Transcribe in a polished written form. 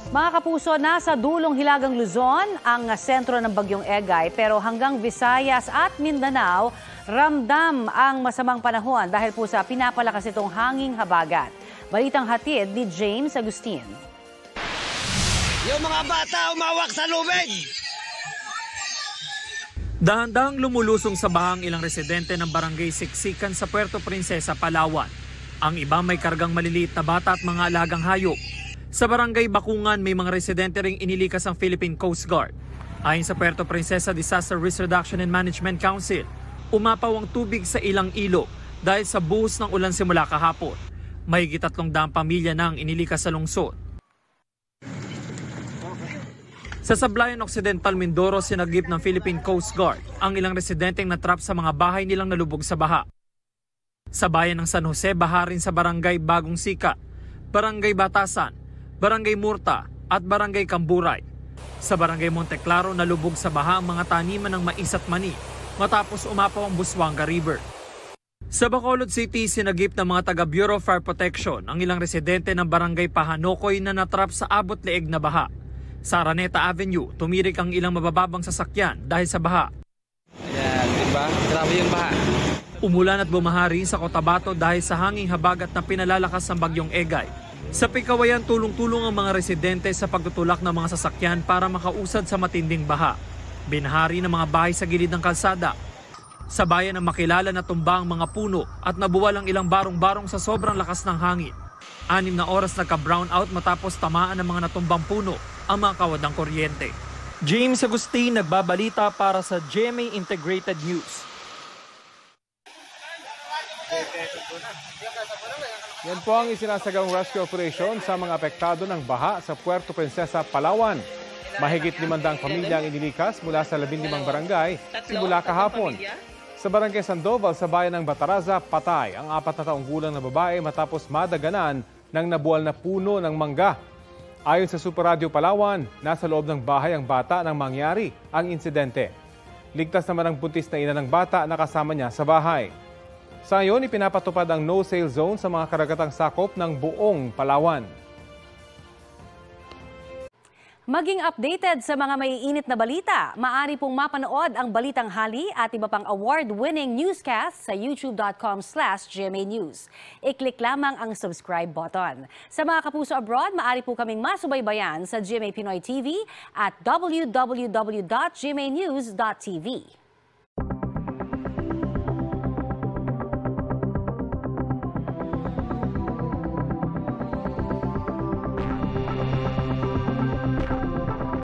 Mga kapuso, nasa dulong Hilagang Luzon ang sentro ng Bagyong Egay pero hanggang Visayas at Mindanao, ramdam ang masamang panahon dahil po sa pinapalakas itong hanging habagat. Balitang hatid ni James Agustin. Yung mga bata umawak sa lubid! Dahan-dahang lumulusong sa bahang ilang residente ng barangay Siksikan sa Puerto Princesa, Palawan. Ang iba may kargang maliliit na bata at mga alagang hayop. Sa barangay Bakungan, may mga residente ring inilikas ang Philippine Coast Guard. Ayon sa Puerto Princesa Disaster Risk Reduction and Management Council, umapaw ang tubig sa ilang ilog dahil sa buhos ng ulan simula kahapon. Mahigit 300 pamilya nang inilikas sa lungsod. Sa Sablayan Occidental, Mindoro, sinagip ng Philippine Coast Guard ang ilang residenteng natrap sa mga bahay nilang nalubog sa baha. Sa bayan ng San Jose, baha rin sa barangay Bagong Sika, barangay Batasan, barangay Murta at barangay Camburay. Sa barangay Monteclaro, nalubog sa baha ang mga taniman ng mais at mani matapos umapaw ang Busuanga River. Sa Bacolod City, sinagip ng mga taga Bureau of Fire Protection ang ilang residente ng barangay Pahanokoy na natrap sa abot-leeg na baha. Sa Araneta Avenue, tumirik ang ilang mabababang sasakyan dahil sa baha. Diba? Grabe yung baha. Umulan at bumaha rin sa Cotabato dahil sa hanging habagat na pinalalakas ng Bagyong Egay. Sa Pikawayan, tulong-tulong ang mga residente sa pagtutulak ng mga sasakyan para makausad sa matinding baha. Binahari ng mga bahay sa gilid ng kalsada. Sa bayan na makilala na tumba ang mga puno at nabuwal ang ilang barong-barong sa sobrang lakas ng hangin. 6 na oras nagka-brownout matapos tamaan ng mga natumbang puno ang mga kawad ng kuryente. James Agustin, nagbabalita para sa GMA Integrated News. Yan po ang isinasagang rescue operation sa mga apektado ng baha sa Puerto Princesa, Palawan. Mahigit 500 pamilya ang inilikas mula sa 15 barangay simula kahapon. Sa barangay Sandoval sa bayan ng Bataraza, patay ang 4 na taong gulang na babae matapos madaganan ng nabuwal na puno ng mangga. Ayon sa Super Radio Palawan, nasa loob ng bahay ang bata nang mangyari ang insidente. Ligtas naman ang buntis na ina ng bata na kasama niya sa bahay. Sa ngayon, ipinapatupad ang no-sail zone sa mga karagatang sakop ng buong Palawan. Maging updated sa mga maiinit na balita, maaari pong mapanood ang Balitang Hali at iba pang award-winning newscast sa youtube.com/GMA News. I-click lamang ang subscribe button. Sa mga kapuso abroad, maaari po kaming masubaybayan sa GMA Pinoy TV at www.gmanews.tv.